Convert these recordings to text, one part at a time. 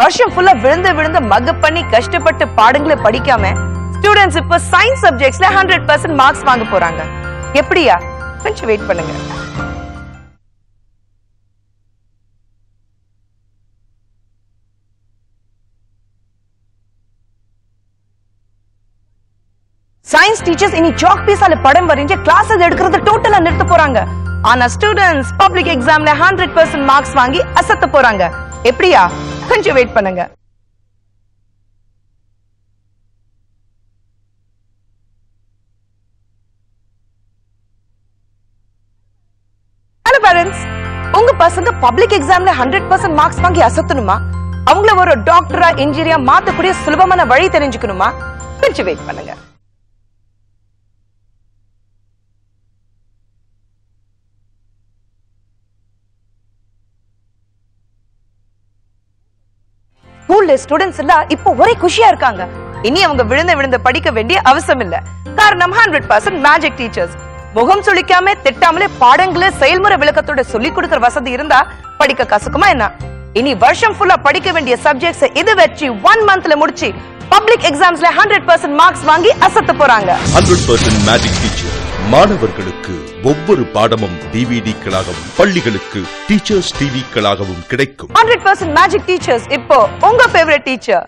வருஷம் ஃபுல்லா விழுந்து மக் பண்ணி கஷ்டப்பட்டு பாடங்களை படிக்காம ஸ்டூடெண்ட்ஸ் இப்ப சயின்ஸ் சப்ஜெக்ட்ஸ்ல 100% மார்க்ஸ் வாங்க போறாங்க. எப்படியா? கொஞ்சம் வெயிட் பண்ணுங்க. சயின்ஸ் டீச்சர்ஸ் இனி சாக் பீஸால படம் வரைஞ்சு கிளாஸஸ் எடுக்கிறது டோட்டலா நிறுத்த போறாங்க. ஆனா ஸ்டூடெண்ட்ஸ் பப்ளிக் எக்ஸாம்ல 100% மார்க்ஸ் வாங்கி அசத்த போறாங்க. எப்படியா? கொஞ்சம் வெயிட் பண்ணுங்க. ஹலோ பேரண்ட்ஸ், உங்க பசங்க பப்ளிக் எக்ஸாம்ல 100% மார்க்ஸ் வாங்கி அசத்தணுமா? அவங்கள ஒரு டாக்டரா இன்ஜினியரா மாத்தக்கூடிய சுலபமான வழி தெரிஞ்சுக்கணுமா? கொஞ்சம் வெயிட் பண்ணுங்க. ஸ்கூல்ல ஸ்டூடெண்ட்ஸ் எல்லாம் இப்போ ஒரே குஷியா இருக்காங்க. இனி அவங்க விழுந்த படிக்க வேண்டிய அவசியம் இல்ல. காரணம் 100% மேஜிக் டீச்சர்ஸ். முகம் சுளிக்காம திட்டாமலே பாடங்களை செயல்முறை விளக்கத்தோட சொல்லி கொடுக்கிற வசதி இருந்தா படிக்க கசக்குமா என்ன? இனி வருஷம் ஃபுல்லா படிக்க வேண்டிய சப்ஜெக்ட்ஸ் இது வச்சு 1 மந்த்ல முடிச்சு பப்ளிக் எக்ஸாம்ஸ்ல 100% மார்க்ஸ் வாங்கி அசத்த போறாங்க. 100% மேஜிக் டீச்சர் மாணவர்களுக்கு ஒவ்வொரு பாடமும் டிவிடிக்களாகவும் பள்ளிகளுக்கு டீச்சர்ஸ் டிவிக்களாகவும் கிடைக்கும். 100% மேஜிக் டீச்சர்ஸ் இப்போ உங்க ஃபேவரட் டீச்சர்.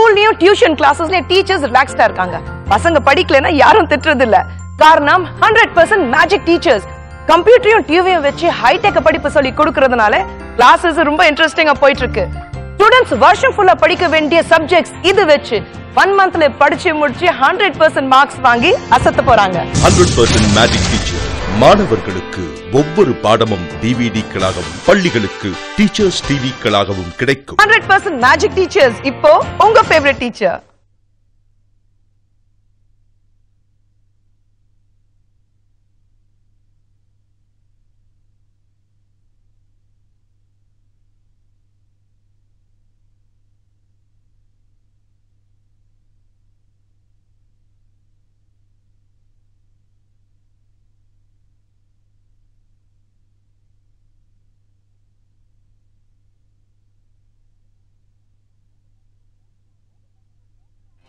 ஸ்கூல்லயும் டியூஷன் கிளாஸஸ்லயும் டீச்சர்ஸ் ரிலாக்ஸ்டா இருக்காங்க. பசங்க படிக்கலன்னா யாரும் திட்டுறது இல்ல. காரணம் 100% மேஜிக் டீச்சர்ஸ். கம்ப்யூட்டரையும் டிவியும் வச்சு ஹைடெக் படிப்பு சொல்லி கொடுக்கறதுனால கிளாஸஸ் ரொம்ப இன்ட்ரெஸ்டிங்கா போயிட்டு இருக்கு. ஸ்டூடெண்ட்ஸ் வருஷம் ஃபுல்லா படிக்க வேண்டிய சப்ஜெக்ட்ஸ் இது வச்சு 1 மந்த்ல படிச்சு முடிச்சு 100% மார்க்ஸ் வாங்கி அசத்த போறாங்க. 100% மேஜிக் டீச்சர் மாணவர்களுக்கு ஒவ்வொரு பாடமும் டிவிடிக்களாகவும் பள்ளிகளுக்கு டீச்சர்ஸ் டிவிக்களாகவும் கிடைக்கும். 100% மேஜிக் டீச்சர்ஸ் இப்போ உங்க ஃபேவரட் டீச்சர்.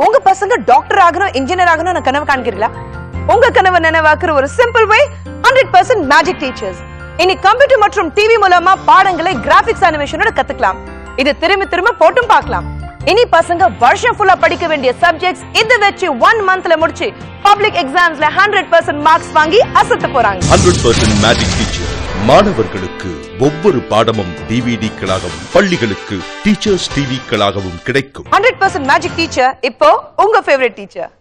உங்க பசங்க டாக்டர் ஆகணும், இன்ஜினியர் ஆகணும் கனவு காண்கிறீங்களா? உங்க கனவு நினைவாக்குற ஒரு சிம்பிள் வே 100% மேஜிக் டீச்சர்ஸ். இனி கம்ப்யூட்டர் மற்றும் டிவி மூலமா பாடங்களை கிராபிக்ஸ் அனிமேஷனோட கத்துக்கலாம். இது திரும்ப போட்டும் பார்க்கலாம். இனி பசங்க வருஷம் ஃபுல்லா படிக்க வேண்டிய சப்ஜெக்ட்ஸ் இது வச்சு 1 மந்த்ல முடிச்சு பப்ளிக் எக்ஸாம்ஸ்ல 100% மார்க்ஸ் வாங்கி அசத்த போறாங்க. 100% மேஜிக் டீச்சர் மாணவர்களுக்கு ஒவ்வொரு பாடமும் டிவிடிக்களாகவும் பள்ளிகளுக்கு டீச்சர்ஸ் டிவிக்களாகவும் கிடைக்கும். 100% மேஜிக் டீச்சர் இப்போ உங்க ஃபேவரட் டீச்சர்.